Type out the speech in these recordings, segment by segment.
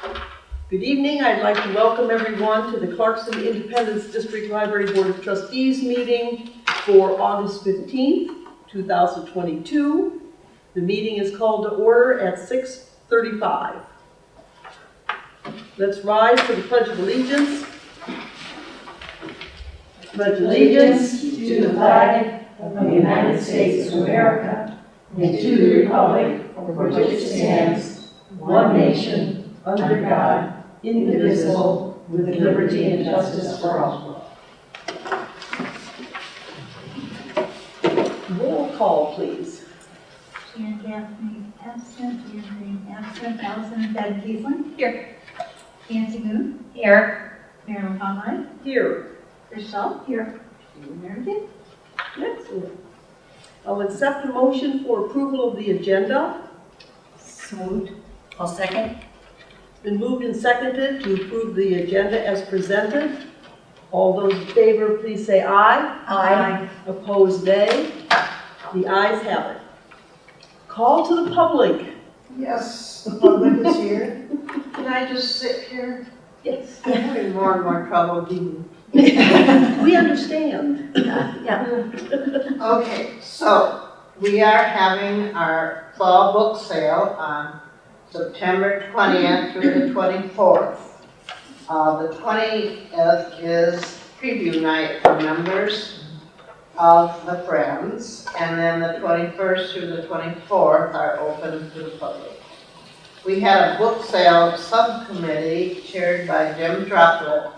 Good evening. I'd like to welcome everyone to the Clarkson Independence District Library Board of Trustees meeting for August 15th, 2022. The meeting is called to order at 6:35. Let's rise for the Pledge of Allegiance. Pledge allegiance to the flag of the United States of America and to the republic for which it stands, one nation, under God, indivisible, with liberty and justice for all. Roll call, please. Jan Gaffney absent, Ian Green absent, Allison Van Kiesling. Here. Nancy Moon. Here. Marilyn Pomeroy. Here. Rochelle. Here. Meredith. Excellent. I'll accept a motion for approval of the agenda. So moved. I'll second. It's been moved and seconded to approve the agenda as presented. All those in favor, please say aye. Aye. Opposed, nay. The ayes have it. Call to the public. Yes, the public is here. Can I just sit here? Yes. I'm having more and more trouble being. We understand. Yeah. Okay, so we are having our fall book sale on September 20th through the 24th. The 20th is preview night for members of the Friends, and then the 21st through the 24th are open to the public. We had a book sale subcommittee chaired by Jim Droplet,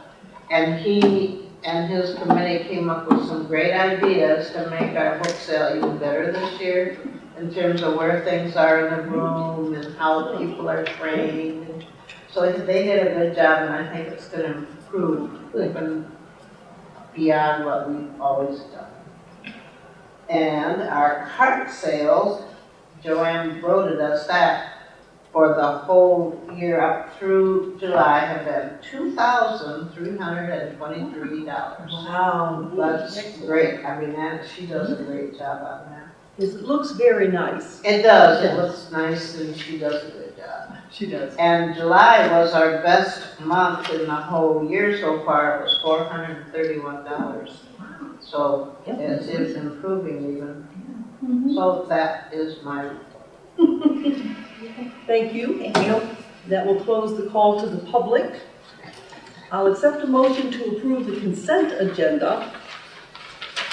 and he and his committee came up with some great ideas to make our book sale even better this year in terms of where things are in the room and how people are trained. So they did a good job, and I think it's going to improve even beyond what we've always done. And our cart sales, Joanne wrote us that, for the whole year up through July have been $2,323. Wow. That's great. I mean, she does a great job on that. It looks very nice. It does. It looks nice, and she does a good job. She does. And July was our best month in the whole year so far. It was $431. So it is improving even. So that is my. Thank you. That will close the call to the public. I'll accept a motion to approve the consent agenda.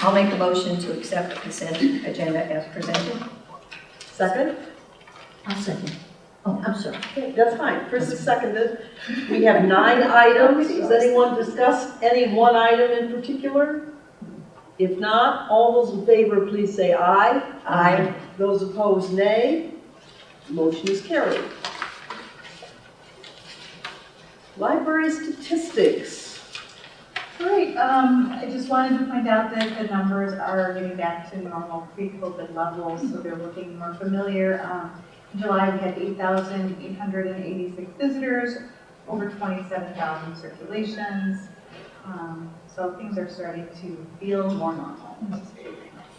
I'll make the motion to accept the consent agenda as presented. Second? I'll second. Oh, I'm sorry. Okay, that's fine. Chris is seconded. We have 9 items. Does anyone discuss any one item in particular? If not, all those in favor, please say aye. Aye. Those opposed, nay. Motion is carried. Library statistics. Great. I just wanted to point out that the numbers are getting back to normal pre-COVID levels, so they're looking more familiar. In July, we had 8,886 visitors, over 27,000 circulations. So things are starting to feel more normal, which is very nice.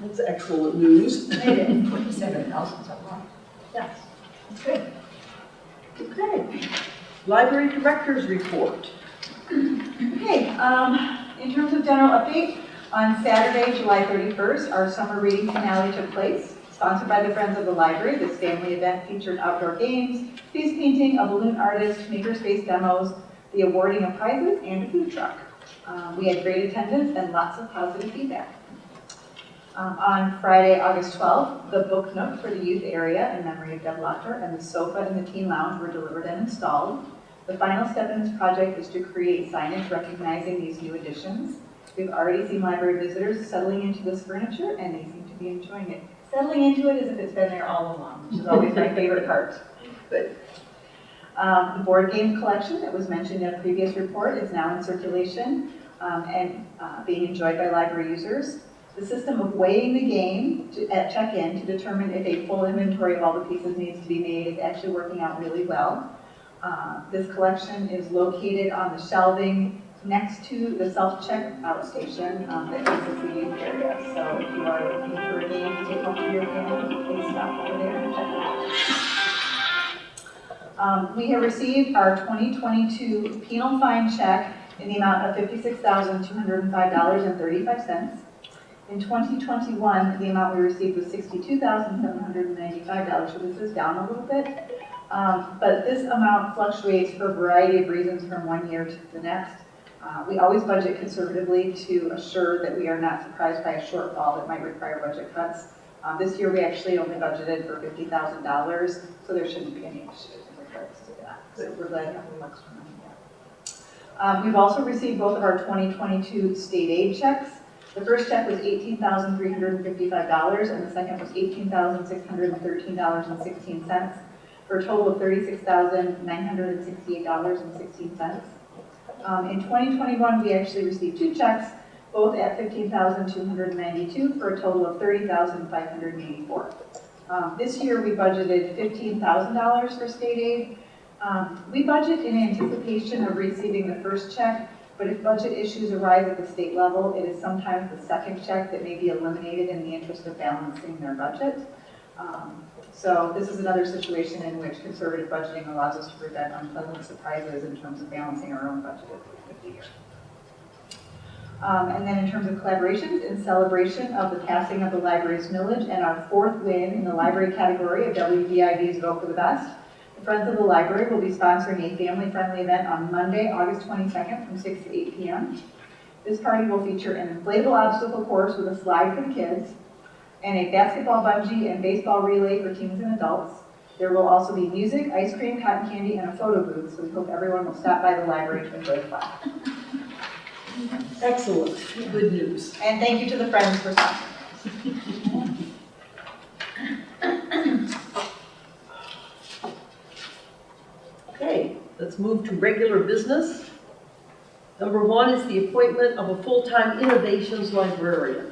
That's excellent news. It is. 27,000 so far. Yes, it's good. Okay. Library director's report. Okay, in terms of general update, on Saturday, July 31st, our summer reading finale took place. Sponsored by the Friends of the Library, this family event featured outdoor games, face painting, a balloon artist, makerspace demos, the awarding of prizes, and a food truck. We had great attendance and lots of positive feedback. On Friday, August 12th, the book nook for the youth area in memory of Deb Lotter and the sofa in the teen lounge were delivered and installed. The final step in this project is to create signage recognizing these new additions. We've already seen library visitors settling into this furniture, and they seem to be enjoying it. Settling into it as if it's been there all along, which is always my favorite part. Good. The board game collection that was mentioned in a previous report is now in circulation and being enjoyed by library users. The system of weighing the game at check-in to determine if a full inventory of all the pieces needs to be made is actually working out really well. This collection is located on the shelving next to the self-checkout station that faces the youth area. So if you are looking for a game to take home for your family, please stop over there and check it out. We have received our 2022 penal fine check in the amount of $56,205.35. In 2021, the amount we received was $62,795, so this is down a little bit. But this amount fluctuates for a variety of reasons from one year to the next. We always budget conservatively to assure that we are not surprised by a shortfall that might require budget cuts. This year, we actually only budgeted for $50,000, so there shouldn't be any issues in regards to that. So we're glad to have a little extra money there. We've also received both of our 2022 state aid checks. The first check was $18,355, and the second was $18,613.16, for a total of $36,968.16. In 2021, we actually received two checks, both at $15,292 for a total of $30,584. This year, we budgeted $15,000 for state aid. We budget in anticipation of receiving the first check, but if budget issues arise at the state level, it is sometimes the second check that may be eliminated in the interest of balancing their budget. So this is another situation in which conservative budgeting allows us to prevent unpleasant surprises in terms of balancing our own budget at the year. And then in terms of collaborations, in celebration of the passing of the library's millage and our fourth win in the library category of WVIV's Vote for the Best, the Friends of the Library will be sponsoring a family-friendly event on Monday, August 22nd from 6 to 8 p.m. This party will feature an inflatable obstacle course with a slide for the kids, and a basketball bungee and baseball relay for teens and adults. There will also be music, ice cream, cotton candy, and a photo booth, so we hope everyone will stop by the library to enjoy the fun. Excellent, good news. And thank you to the Friends for sponsoring. Okay, let's move to regular business. Number one is the appointment of a full-time innovations librarian.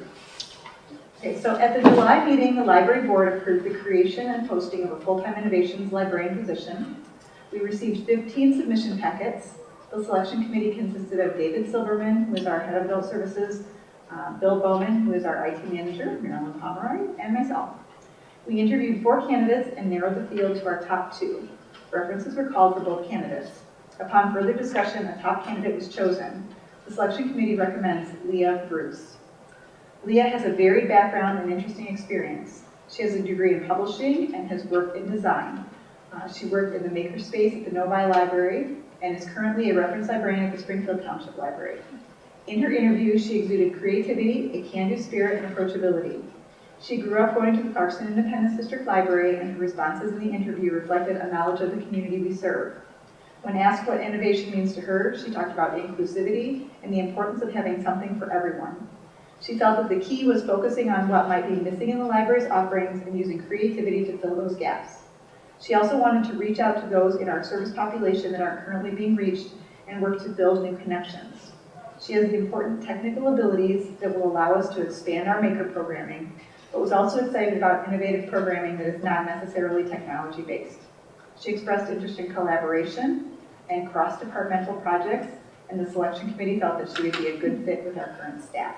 Okay, so at the July meeting, the library board approved the creation and posting of a full-time innovations librarian position. We received 15 submission packets. The selection committee consisted of David Silverman, who is our head of adult services, Bill Bowman, who is our IT manager, Marilyn Pomeroy, and myself. We interviewed 4 candidates and narrowed the field to our top 2. References were called for both candidates. Upon further discussion, a top candidate was chosen. The selection committee recommends Leah Bruce. Leah has a varied background and interesting experience. She has a degree in publishing and has worked in design. She worked in the makerspace at the Novi Library and is currently a reference librarian at the Springfield Township Library. In her interview, she exuded creativity, a can-do spirit, and approachability. She grew up going to the Clarkson Independence District Library, and her responses in the interview reflected a knowledge of the community we serve. When asked what innovation means to her, she talked about inclusivity and the importance of having something for everyone. She felt that the key was focusing on what might be missing in the library's offerings and using creativity to fill those gaps. She also wanted to reach out to those in our service population that aren't currently being reached and work to build new connections. She has the important technical abilities that will allow us to expand our maker programming, but was also excited about innovative programming that is not necessarily technology-based. She expressed interest in collaboration and cross-departmental projects, and the selection committee felt that she would be a good fit with our current staff.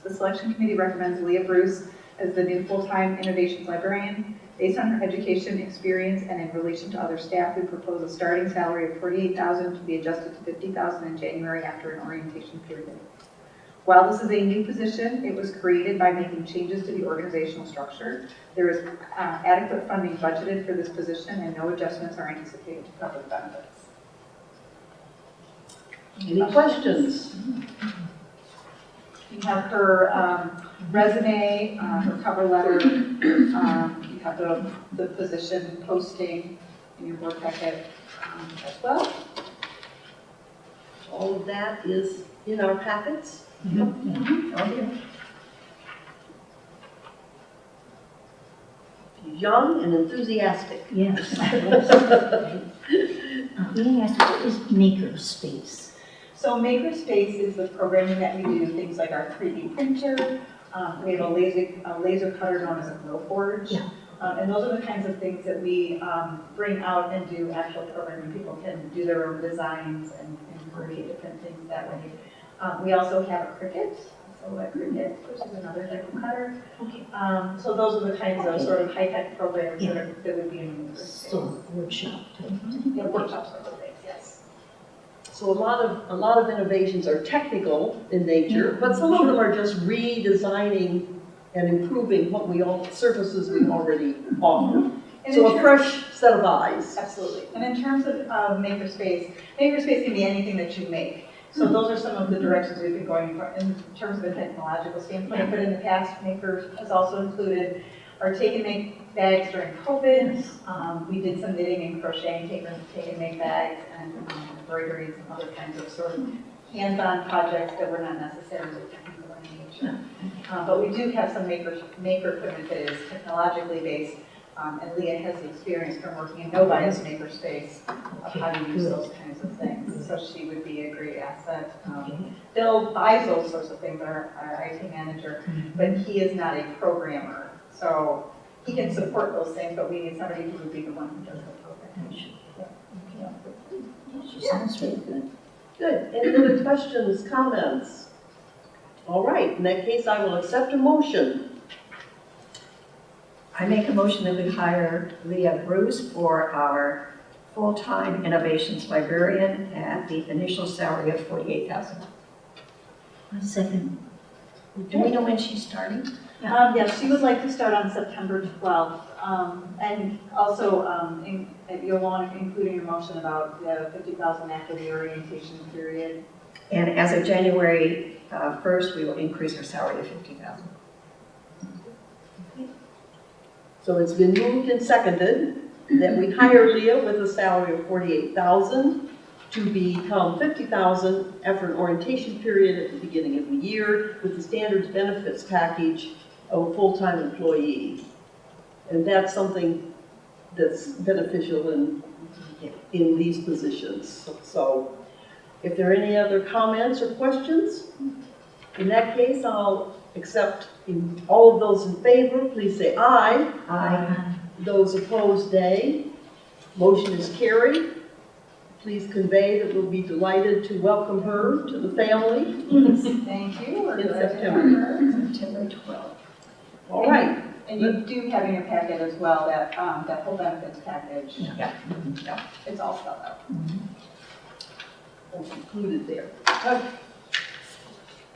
The selection committee recommends Leah Bruce as the new full-time innovations librarian. Based on her education, experience, and in relation to other staff, we propose a starting salary of $48,000 to be adjusted to $50,000 in January after an orientation period. While this is a new position, it was created by making changes to the organizational structure. There is adequate funding budgeted for this position, and no adjustments are anticipated to cover the benefits. Any questions? You have her resume, her cover letter, you have the position posting in your board packet as well. All of that is in our packets. Okay. Young and enthusiastic. Yes. May I ask, what is makerspace? So Makerspace is the programming that we do, things like our 3D printer, we have a laser cutter known as a Glow Forge, Yeah. and those are the kinds of things that we bring out and do actual programming. People can do their own designs and create different things that way. We also have a Cricut silhouette cricket, which is another type of cutter. Okay. So those are the kinds of Okay. sort of high-tech programs Yeah. that would be in the maker space. So workshop. Yeah, workshops are those things, yes. So a lot of innovations are technical in nature, but some of them are just redesigning and improving what services we already offer. And So in a ter- fresh set of eyes. Absolutely. And in terms of makerspace can be anything that you make. So those are some of the directions we've been going for in terms of a technological standpoint. But in the past, Maker has also included our take and make bags during COVID. We did some knitting and crocheting, take and make bags, and embroideries and other kinds of sort of hands-on projects that were not necessarily technical in nature. But we do have some maker equipment that is technologically based. And Leah has the experience from working in Novi's makerspace of how to use those kinds of things. So she would be a great asset. Bill buys those sorts of things, our IT manager, but he is not a programmer. So he can support those things, but we need somebody who would be the one who does the programming. She sounds really good. Good. Any other questions, comments? All right, in that case, I will accept a motion. I make a motion that we hire Leah Bruce for our full-time innovations librarian at the initial salary of $48,000. A second. Do we know when she's starting? Yes, she would like to start on September 12th. And also, you'll want to include in your motion about the $50,000 after the orientation period. And as of January 1st, we will increase her salary to $50,000. So it's been moved and seconded that we hire Leah with a salary of $48,000 to become $50,000 after an orientation period at the beginning of the year with the standards benefits package of a full-time employee. And that's something that's beneficial in these positions. So if there are any other comments or questions, in that case, I'll accept all of those in favor. Please say aye. Aye. Those opposed, nay. Motion is carried. Please convey that we'll be delighted to welcome her to the family Thank you. We're in glad to have September. her. September 12th. All right. And you do have in your packet as well that whole benefits package. Yeah. It's all spelled out. That's included there.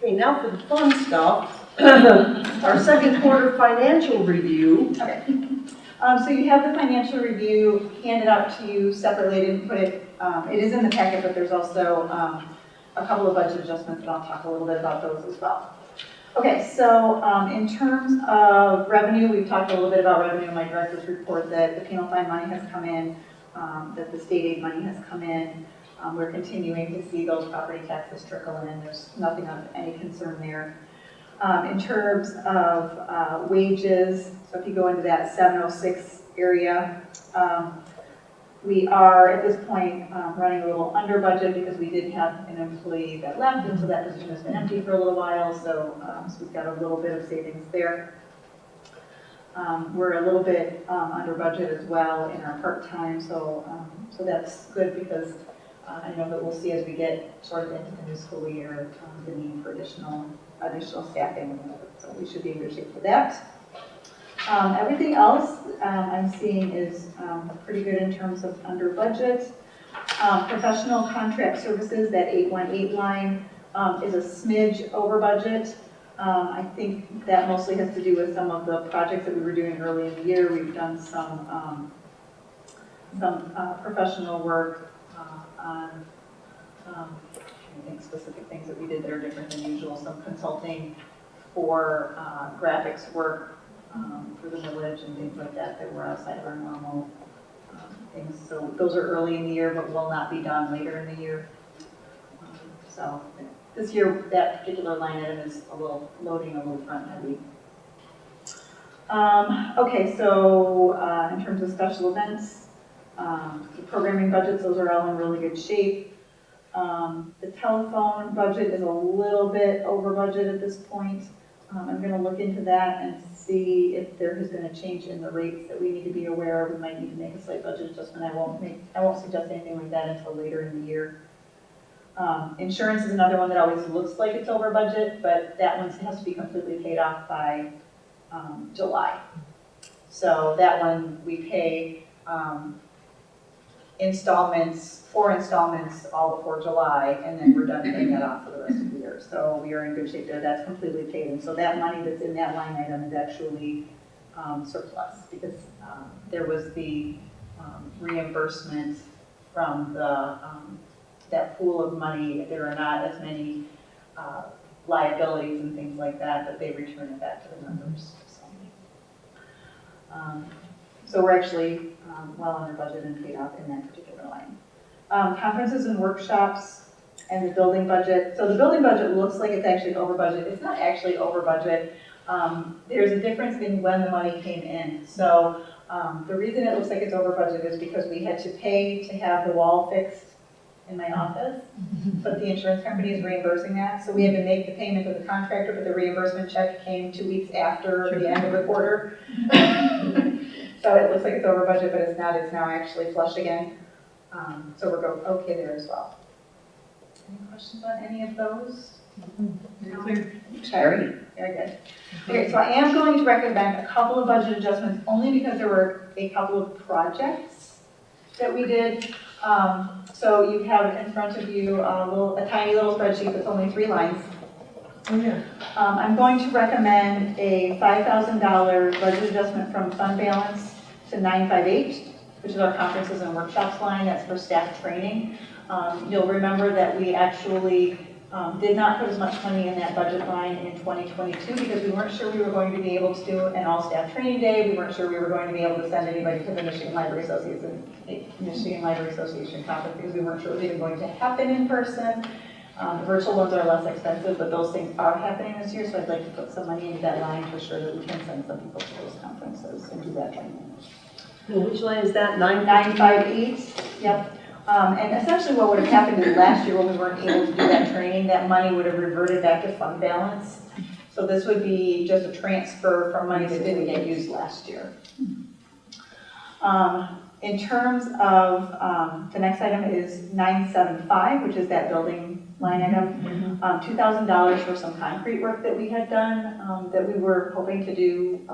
Okay, now for the fun stuff. Our second quarter financial review. Okay. So you have the financial review handed out to you separately. I didn't put it, it is in the packet, but there's also a couple of budget adjustments, and I'll talk a little bit about those as well. Okay, so in terms of revenue, we've talked a little bit about revenue in my director's report that the penal fine money has come in, that the state aid money has come in. We're continuing to see those property taxes trickle in. There's nothing of any concern there. In terms of wages, so if you go into that 706 area, we are at this point running a little under budget because we did have an employee that left, and so that position has been empty for a little while, so we've got a little bit of savings there. We're a little bit under budget as well in our part-time, so that's good because I know that we'll see as we get sort of into the new school year the need for additional staffing, so we should be in good shape for that. Everything else I'm seeing is pretty good in terms of under budget. Professional contract services, that 818 line is a smidge over budget. I think that mostly has to do with some of the projects that we were doing early in the year. We've done some professional work on I think specific things that we did that are different than usual, some consulting for graphics work for the village and things like that that were outside of our normal things. So those are early in the year, but will not be done later in the year. So this year, that particular line item is loading a little front heavy. Okay, so in terms of special events, the programming budgets, those are all in really good shape. The telephone budget is a little bit over budget at this point. I'm going to look into that and see if there has been a change in the rates that we need to be aware of. We might need to make a slight budget adjustment. I won't suggest anything like that until later in the year. Insurance is another one that always looks like it's over budget, but that one has to be completely paid off by July. So that one we pay installments, 4 installments all before July, and then we're done paying that off for the rest of the year. So we are in good shape there. That's completely paid. And so that money that's in that line item is actually surplus because there was the reimbursement from the that pool of money. There are not as many liabilities and things like that, but they return it back to the members. So we're actually well under budget and paid off in that particular line. Conferences and workshops and the building budget. So the building budget looks like it's actually over budget. It's not actually over budget. There's a difference in when the money came in. So the reason it looks like it's over budget is because we had to pay to have the wall fixed in my office, but the insurance company is reimbursing that. So we had to make the payment to the contractor, but the reimbursement check came 2 weeks after the end of the quarter. So it looks like it's over budget, but it's not. It's now actually flush again. So we're okay there as well. Any questions on any of those? Very good. Okay, so I am going to recommend a couple of budget adjustments only because there were a couple of projects that we did. So you have in front of you a tiny little spreadsheet that's only 3 lines. Oh, yeah. I'm going to recommend a $5,000 budget adjustment from fund balance to 958, which is our conferences and workshops line. That's for staff training. You'll remember that we actually did not put as much money in that budget line in 2022 because we weren't sure we were going to be able to do an all-staff training day. We weren't sure we were going to be able to send anybody to the Michigan Library Association conference because we weren't sure it was even going to happen in person. The virtual ones are less expensive, but those things are happening this year, so I'd like to put some money into that line to assure that we can send some people to those conferences and do that training. Well, which line is that? 958, yep. And essentially what would have happened is last year when we weren't able to do that training, that money would have reverted back to fund balance. So this would be just a transfer from money that didn't get used last year. In terms of, the next item is 975, which is that building line item. $2,000 for some concrete work that we had done that we were hoping to do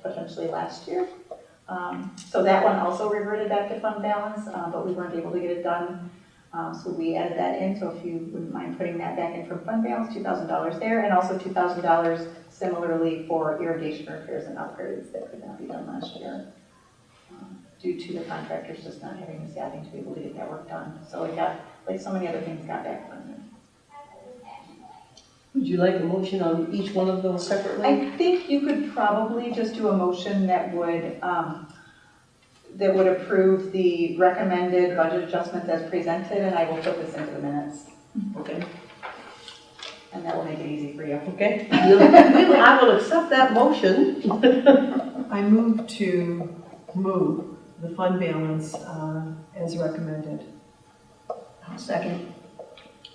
potentially last year. So that one also reverted back to fund balance, but we weren't able to get it done. So we added that in, so if you wouldn't mind putting that back in from fund balance, $2,000 there, and also $2,000 similarly for irrigation repairs and upgrades that could not be done last year due to the contractors just not having the staffing to be able to get that work done. So it got, like so many other things, got back funded. Would you like a motion on each one of those separately? I think you could probably just do a motion that would approve the recommended budget adjustments as presented, and I will put this into the minutes. Okay. And that will make it easy for you. Okay. I will accept that motion. I move to move the fund balance as recommended. I'll second.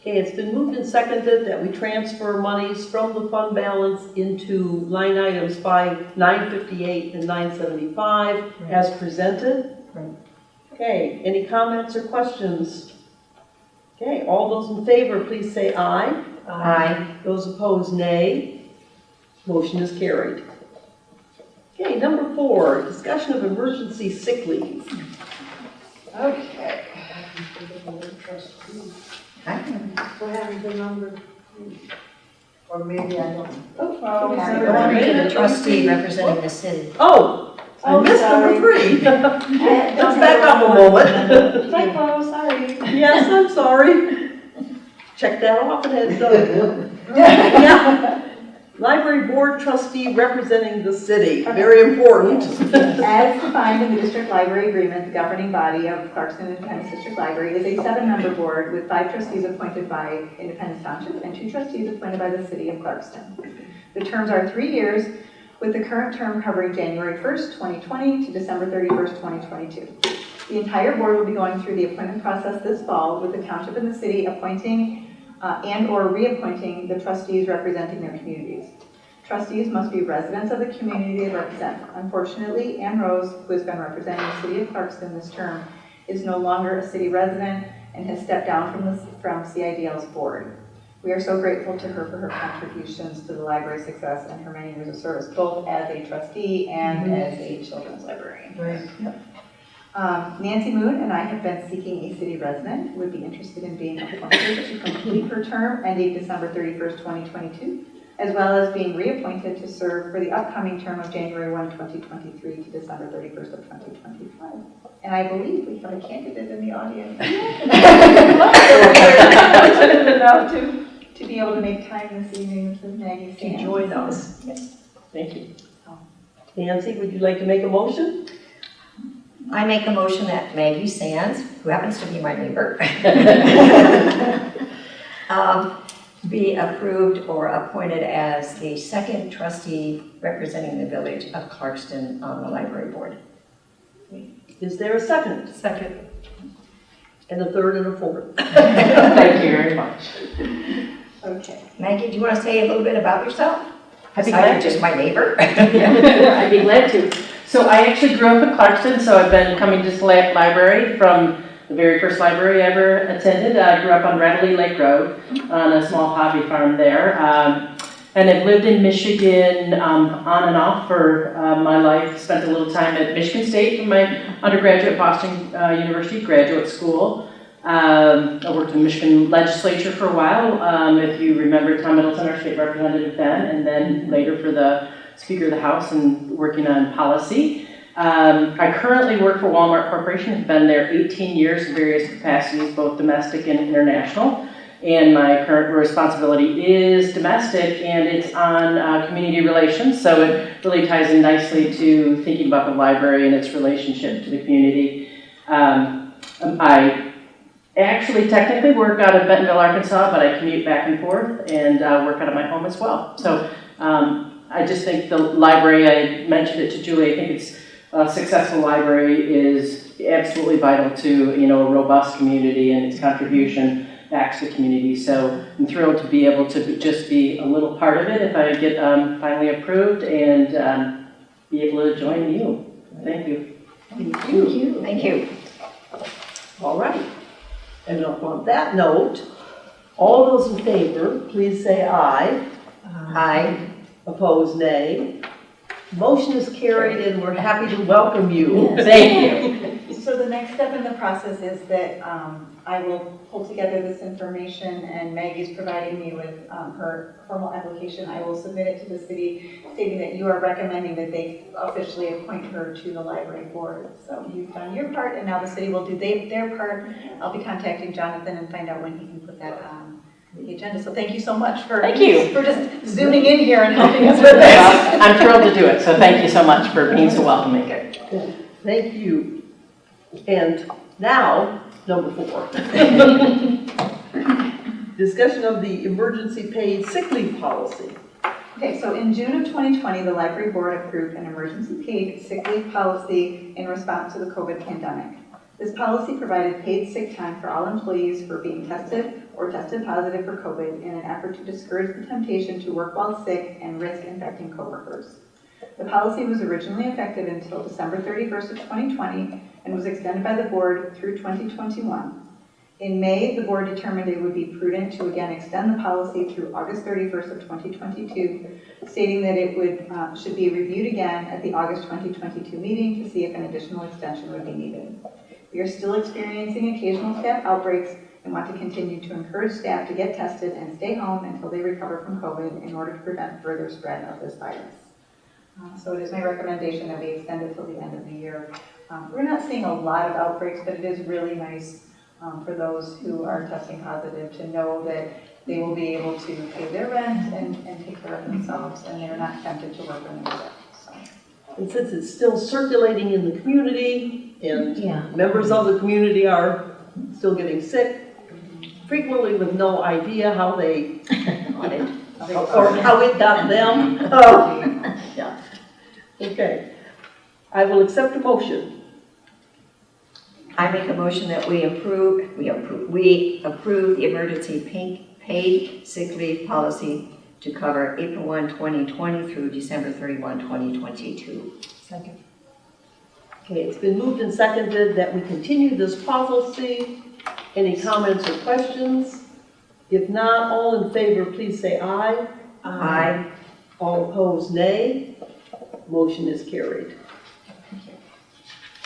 Okay, it's been moved and seconded that we transfer monies from the fund balance into line items 958 and 975 Right. as presented. Right. Okay, any comments or questions? Okay, all those in favor, please say aye. Aye. Those opposed, nay. Motion is carried. Okay, number 4, discussion of emergency sick leave. Okay. What happened to number 3? Or maybe I don't. Oh, The trustee representing the city. Oh, I missed number 3. Let's back up a moment. Typo, sorry. Yes, I'm sorry. Check that off and head done. Yeah. Library Board Trustee representing the city. Very important. As defined in the district library agreement, the governing body of Clarkston Independence District Library is a 7-member board with 5 trustees appointed by Independence Township and 2 trustees appointed by the city of Clarkston. The terms are 3 years, with the current term covering January 1st, 2020 to December 31st, 2022. The entire board will be going through the appointment process this fall, with the township and the city appointing and or reappointing the trustees representing their communities. Trustees must be residents of the community they represent. Unfortunately, Ann Rose, who has been representing the city of Clarkston this term, is no longer a city resident and has stepped down from CIDL's board. We are so grateful to her for her contributions to the library's success and her many years of service, both as a trustee and as a children's librarian. Right. Nancy Moon and I have been seeking a city resident who would be interested in being appointed to complete her term ending December 31st, 2022, as well as being reappointed to serve for the upcoming term of January 1, 2023 to December 31st of 2025. And I believe we have a candidate in the audience. Enough to be able to make time this evening. This is Maggie Sands. To join us. Yes. Thank you. Nancy, would you like to make a motion? I make a motion that Maggie Sands, who happens to be my neighbor, be approved or appointed as the second trustee representing the village of Clarkston on the library board. Is there a second? Second. And a third and a fourth? Thank you very much. Okay. Maggie, do you want to say a little bit about yourself? I'd be Besides glad you're just my neighbor. I'd be glad to. So I actually grew up in Clarkston, so I've been coming to Select Library from the very first library I ever attended. I grew up on Readily Lake Road on a small hobby farm there. And I've lived in Michigan on and off for my life. Spent a little time at Michigan State for my undergraduate at Boston University Graduate School. I worked in the Michigan legislature for a while, if you remember Tom Middleton, our state representative then, and then later for the Speaker of the House and working on policy. I currently work for Walmart Corporation. I've been there 18 years in various capacities, both domestic and international. And my current responsibility is domestic, and it's on community relations. So it really ties in nicely to thinking about the library and its relationship to the community. I actually technically work out of Bentonville, Arkansas, but I commute back and forth and work out of my home as well. So I just think the library, I mentioned it to Julie, I think it's a successful library is absolutely vital to, a robust community and its contribution back to the community. So I'm thrilled to be able to just be a little part of it if I get finally approved and be able to join you. Thank you. Thank you. Thank you. All right. And on that note, all those in favor, please say aye. Aye. Opposed, nay. Motion is carried, and we're happy to welcome you. Thank you. So the next step in the process is that I will pull together this information, and Maggie's providing me with her formal application. I will submit it to the city stating that you are recommending that they officially appoint her to the library board. So you've done your part, and now the city will do their part. I'll be contacting Jonathan and find out when he can put that on the agenda. So thank you so much for just zooming in here and helping us with this. Well, I'm thrilled to do it, so thank you so much for being so welcoming. Thank you. And now, number 4. Discussion of the emergency paid sick leave policy. Okay, so in June of 2020, the library board approved an emergency paid sick leave policy in response to the COVID pandemic. This policy provided paid sick time for all employees for being tested or tested positive for COVID in an effort to discourage the temptation to work while sick and risk infecting coworkers. The policy was originally effective until December 31st of 2020 and was extended by the board through 2021. In May, the board determined it would be prudent to again extend the policy through August 31st of 2022, stating that it should be reviewed again at the August 2022 meeting to see if an additional extension would be needed. We are still experiencing occasional staff outbreaks and want to continue to encourage staff to get tested and stay home until they recover from COVID in order to prevent further spread of this virus. So it is my recommendation that we extend it till the end of the year. We're not seeing a lot of outbreaks, but it is really nice for those who are testing positive to know that they will be able to pay their rent and take care of themselves, and they're not tempted to work when they're sick. So. And since it's still circulating in the community, and members of the community are still getting sick, frequently with no idea how they got it, or how it got them. Yeah. Okay. I will accept a motion. I make a motion that we approve the emergency paid sick leave policy to cover April 1, 2020 through December 31, 2022. Second. Okay, it's been moved and seconded that we continue this policy Any comments or questions? If not, all in favor, please say aye. Aye. All opposed, nay. Motion is carried.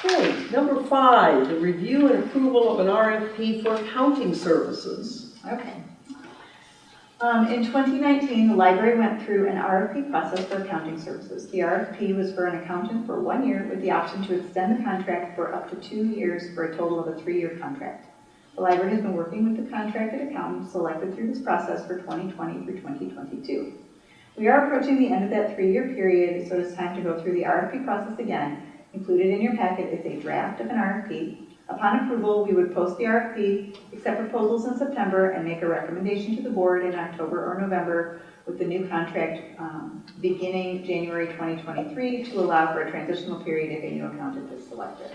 Okay, number 5, the review and approval of an RFP for accounting services. Okay. In 2019, the library went through an RFP process for accounting services. The RFP was for an accountant for 1 year with the option to extend the contract for up to 2 years for a total of a 3-year contract. The library has been working with the contracted accountant selected through this process for 2020 through 2022. We are approaching the end of that 3-year period, so it's time to go through the RFP process again. Included in your packet is a draft of an RFP. Upon approval, we would post the RFP, accept proposals in September, and make a recommendation to the board in October or November with the new contract beginning January 2023 to allow for a transitional period if a new accountant is selected.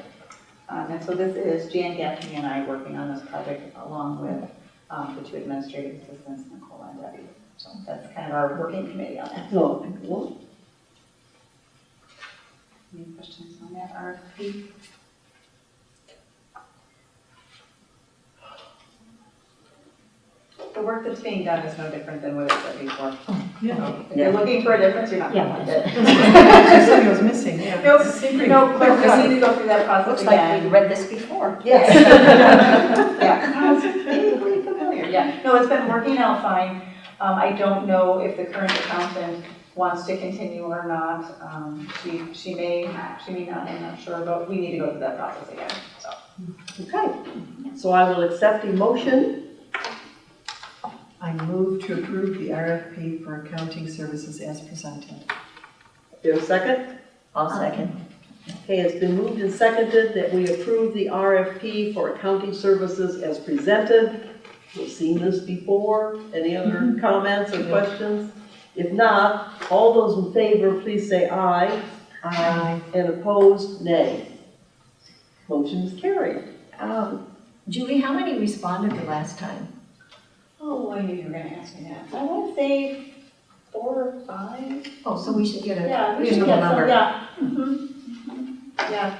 And so this is Jan Gaffney and I working on this project along with the 2 administrative assistants, Nicole and Debbie. So that's kind of our working committee on that. Oh, excellent. Any questions on that RFP? The work that's being done is no different than what it said before. Yeah. If you're looking for a difference, you're not going to find it. Something was missing, yeah. No, we need to go through that process Looks like again. we read this before. Yes. Yeah. Vaguely familiar, yeah. No, it's been working out fine. I don't know if the current accountant wants to continue or not. She may not, I'm not sure, but we need to go through that process again, so. Okay, so I will accept the motion. I move to approve the RFP for accounting services as presented. Is there a second? I'll second. Okay, it's been moved and seconded that we approve the RFP for accounting services as presented. We've seen this before. Any other comments or questions? If not, all those in favor, please say aye. Aye. And opposed, nay. Motion is carried. Julie, how many responded the last time? Oh, I knew you were gonna ask me that. I want to say 4 or 5. Oh, so we should get Yeah, a we should reasonable get some, number. yeah. Yeah,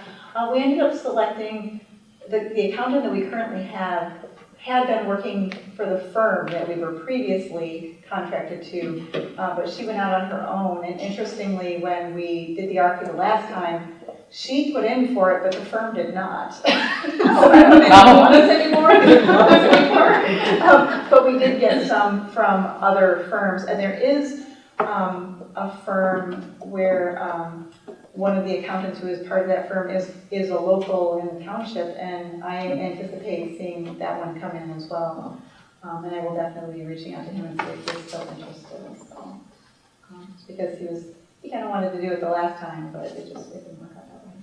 we ended up selecting, the accountant that we currently have had been working for the firm that we were previously contracted to, but she went out on her own. And interestingly, when we did the RFP the last time, she put in for it, but the firm did not. So I don't know if they didn't want us anymore, they didn't love us anymore. But we did get some from other firms, and there is a firm where one of the accountants who is part of that firm is a local in the township, and I anticipate seeing that one come in as well. And I will definitely be reaching out to him and see if he's still interested. So, because he kind of wanted to do it the last time, but it didn't work out that way.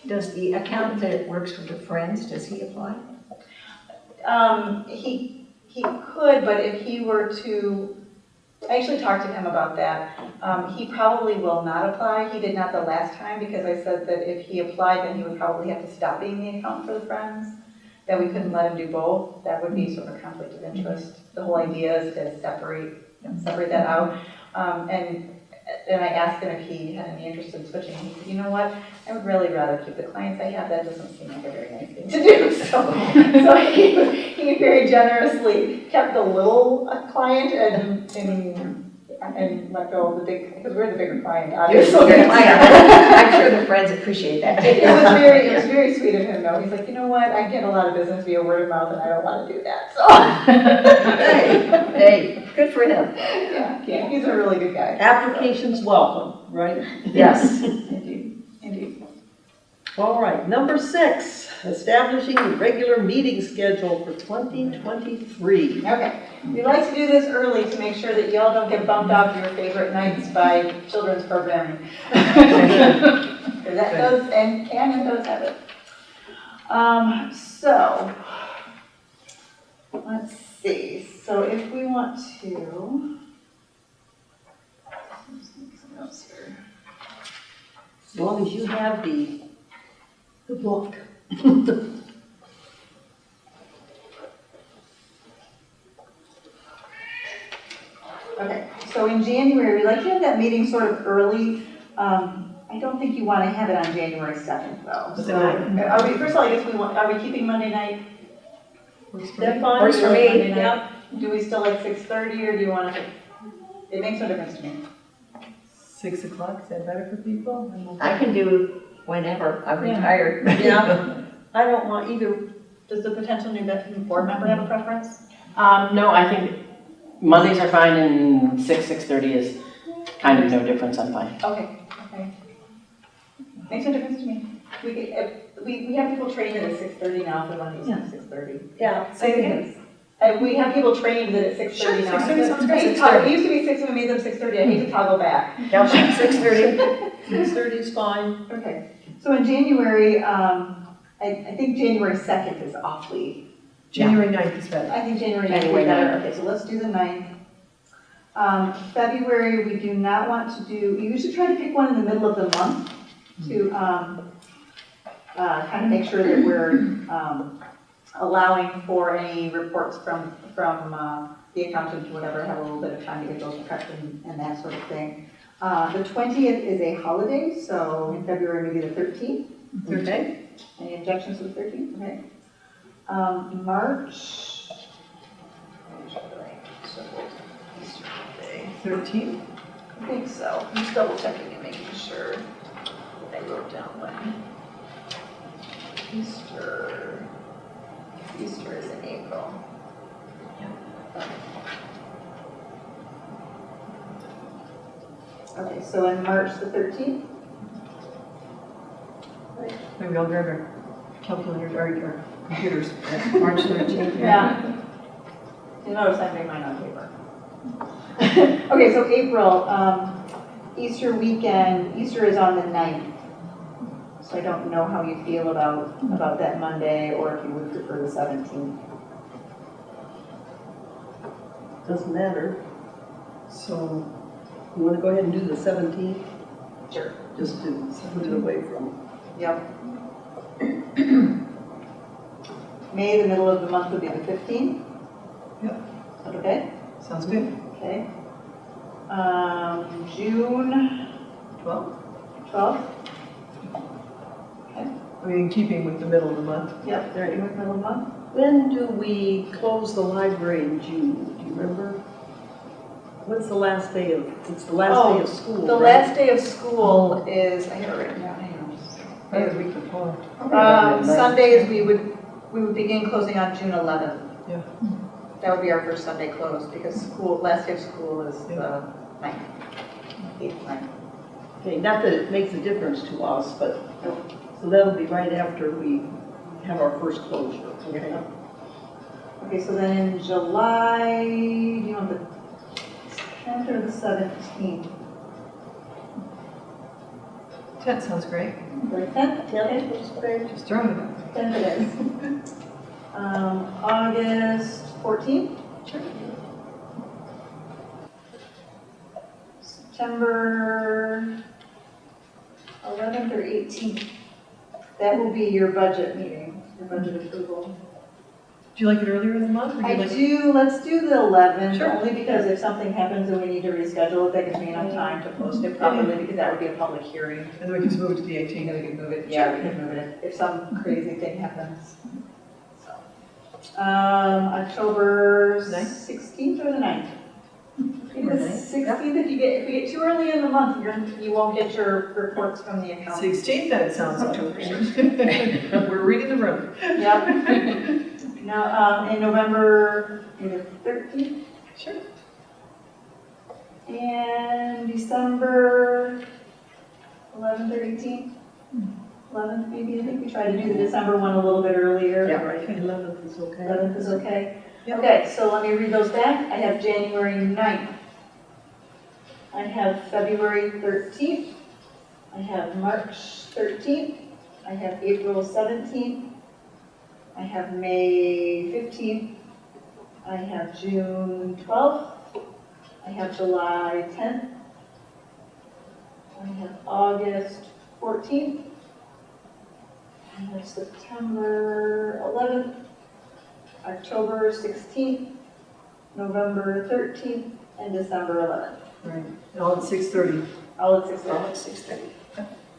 Does the accountant that works for the Friends, does he apply? He could, but if he were to, I actually talked to him about that. He probably will not apply. He did not the last time because I said that if he applied, then he would probably have to stop being the accountant for the Friends, that we couldn't let him do both. That would be sort of a conflict of interest. The whole idea is to separate that out. And I asked him if he had any interest in switching. He said, you know what, I would really rather keep the clients I have. That doesn't seem like a very nice thing to do. So he very generously kept the little client and let go of the big, because we're the bigger client, obviously. I'm sure the Friends appreciate that. It was very sweet of him, though. He's like, you know what, I get a lot of business via word of mouth, and I don't want to do that, so. Hey, good for him. Yeah, he's a really good guy. Applications welcome, right? Yes. Indeed. All right, number 6, establishing a regular meeting schedule for 2023. Okay, we like to do this early to make sure that y'all don't get bumped off your favorite nights by children's programming. That does, and can and does have it. So, let's see. So if we want to, let's make some notes here. As long as you have the book. Okay, so in January, we like to have that meeting sort of early. I don't think you want to have it on January 2nd, though. So, first of all, I guess are we keeping Monday night? They're fine? Works for me. Monday night? Yeah. Do we still like 6:30 or do you want to, it makes no difference to me. 6 o'clock, is that better for people? I can do whenever, I'm Yeah. retired. Yeah, I don't want either. Does the potential new board member have a preference? No, I think Mondays are fine and 6:30 is kind of no difference, I'm fine. Okay. Makes no difference to me. We have people trained at 6:30 now, if we want to use 6:30. Yeah. Say it again. We have people trained that at 6:30 now. Sure, 6:30 sounds great. It used to be 6 when we made them 6:30, I hate to toggle back. Yep, 6:30. 6:30 is fine. Okay, so in January, I think January 2nd is awfully, January 9th is better. I think January 9th January is better. 9th. Okay, so let's do the 9th. February, we do not want to do, we usually try to pick one in the middle of the month to kind of make sure that we're allowing for any reports from the accountant or whatever, have a little bit of time to get those prepped and that sort of thing. The 20th is a holiday, so in February, maybe the 13th. Okay. Any objections to the 13th? Okay. March. 13th? I think so. I'm just double checking and making sure that I wrote down when. Easter is in April. Okay, so in March the 13th? Maybe I'll grab our calculators or our computers. March 13th. Yeah. You notice I made mine on paper. Okay, so April, Easter weekend, Easter is on the 9th. So I don't know how you feel about that Monday, or if you would prefer the 17th. Doesn't matter. So, You want to go ahead and do the 17th? Sure. Just to put it away from. Yep. May, the middle of the month would be the 15th? Yep. Is that okay? sounds good. Okay. June 12? 12th? I mean, in keeping with the middle of the month. Yep, there you go, middle of the month. When do we close the library in June? Do you remember? What's the last day of, it's the last day of school, The right? last day of school is, I have it written down, hang on. Probably the week before. Sundays, we would begin closing on June 11th. Yeah. That would be our first Sunday close, because school, last day of school is the 9th. 8th, 9th. Okay, not that it makes a difference to us, but, so that'll be right after we have our first closure, okay? Okay, so then in July, do you want the 10th or the 17th? 10th sounds great. The 10th? Yeah, Okay. that's great. Just throwing it out. 10th it is. August 14th? Sure. September 11th or 18th. That will be your budget meeting, your budget approval. Do you like it earlier in the month? Or do you like it? Let's do the 11th, Sure. only because if something happens and we need to reschedule it, that gives me enough time to post it properly, because that would be a public hearing. And then we can just move it to the And 18th. then we can move it, yeah, we can move it if some crazy thing happens. So, October 16th or the 9th? Maybe the 16th, if we get too early in the month, you won't get your reports from the accountant. 16th, that sounds like. We're reading the room. Yep. Now, in November, maybe the 13th? Sure. And December 11th or 18th? 11th maybe, I think we try to do the December one a little bit earlier. Yeah, right, 11th is okay. 11th is okay? Yep. Okay, so let me read those back. I have January 9th. I have February 13th. I have March 13th. I have April 17th. I have May 15th. I have June 12th. I have July 10th. I have August 14th. I have September 11th. October 16th, November 13th, and December 11th. Right. And all at 6:30. All at 6:30. All at 6:30.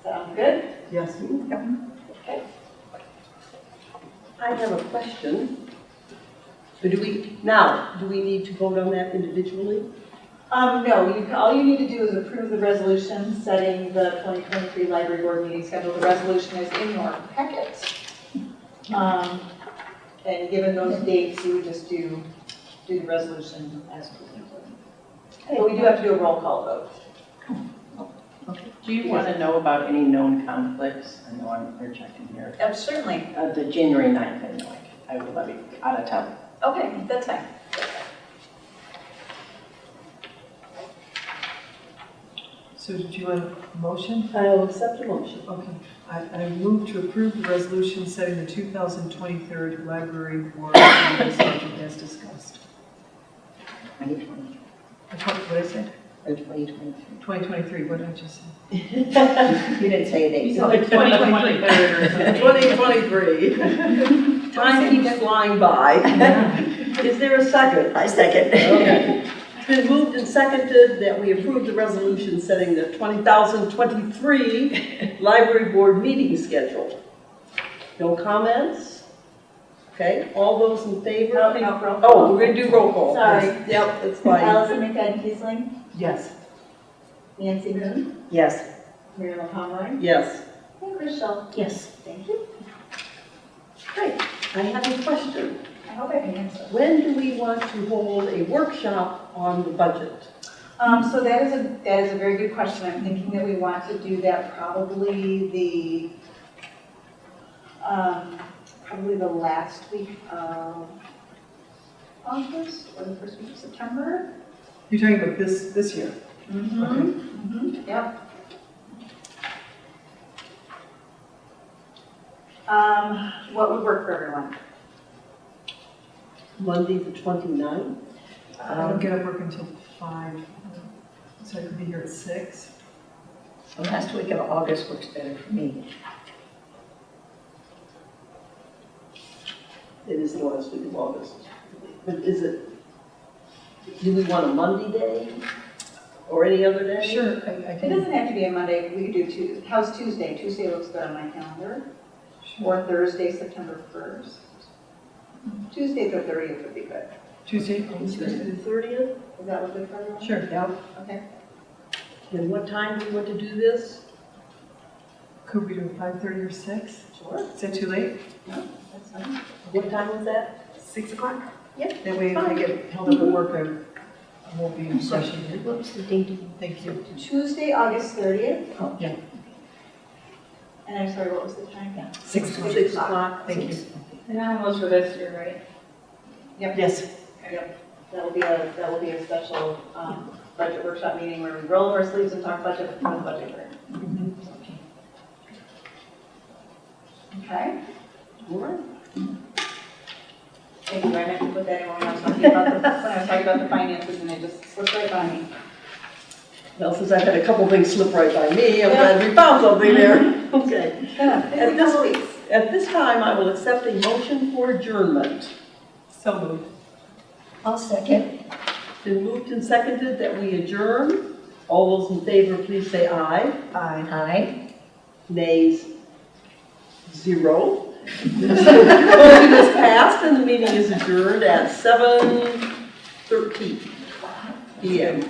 Sound good? Yes. Okay. I have a question. Or do we need to vote on that individually? No, all you need to do is approve the resolution setting the 2023 library board meeting schedule. The resolution is in your packet. And given those dates, you would just do the resolution as presented. But we do have to do a roll call vote. Do you want to know about any known conflicts? I know they're checking here. Certainly. The January 9th, I know I will be out of town. Okay, that's fine. So did you want a motion? I will accept a motion. Okay. I move to approve the resolution setting the 2023 library board meeting schedule as discussed. 2020, What did I say? or 2023. 2023, what did I just say? You didn't say a date. So it's 2023. Time keeps flying by. Is there a second? I second. Okay. It's been moved and seconded that we approve the resolution setting the 2023 library board meeting schedule. No comments? Okay, all those in favor? No, roll call. Oh, we're gonna do roll call. Sorry. Yep, that's fine. Allison McFadden-Kiesling, Yes. Nancy Moon, Yes. Mary Ellen Pomeroy, Yes. and Chris Schell. Yes. Thank you. Great. I have a question. I hope I can answer. When do we want to hold a workshop on the budget? So that is a very good question. I'm thinking that we want to do that probably the last week of August or the first week of September. You're talking about this year? Yep. What would work for everyone? Monday the 29th? I don't get up work until 5, so I could be here at 6. The last week of August works better for me. It is the last week of August. But do we want a Monday day? Or any other day? Sure, I It can. doesn't have to be a Monday. We could do Tuesday. How's Tuesday? Tuesday looks good on my calendar. Or Thursday, September 1st. Tuesday the 30th would be good. Tuesday? Tuesday the 30th? Is that look good for everyone? Sure. Yeah. Okay. And what time do we want to do this? Could we do 5:30 or 6? Sure. Is that too late? No, that's fine. What time was that? 6 o'clock? Yep. That way if I get held up at work, I won't be rushing here. What was the date? Thank you. Tuesday, August 30th. Oh, yeah. And I'm sorry, what was the time? 6 o'clock. 6 o'clock. Thank you. And that was for this year, right? Yes. That will be a special budget workshop meeting where we roll up our sleeves and talk budget before the budget hearing. Okay? All right. Thank you. I meant to put that in when I was talking about the finances and it just slipped right by me. Well, since I've had a couple things slip right by me, I'm glad we found something there. Okay. At this week. At this time, I will accept a motion for adjournment. So moved. I'll second. Been moved and seconded that we adjourn. All those in favor, please say aye. Aye. Aye. Nays, 0. Motion is passed and the meeting is adjourned at 7:13 p.m.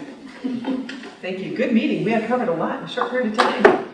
Thank you. Good meeting. We have covered a lot in a short period of time.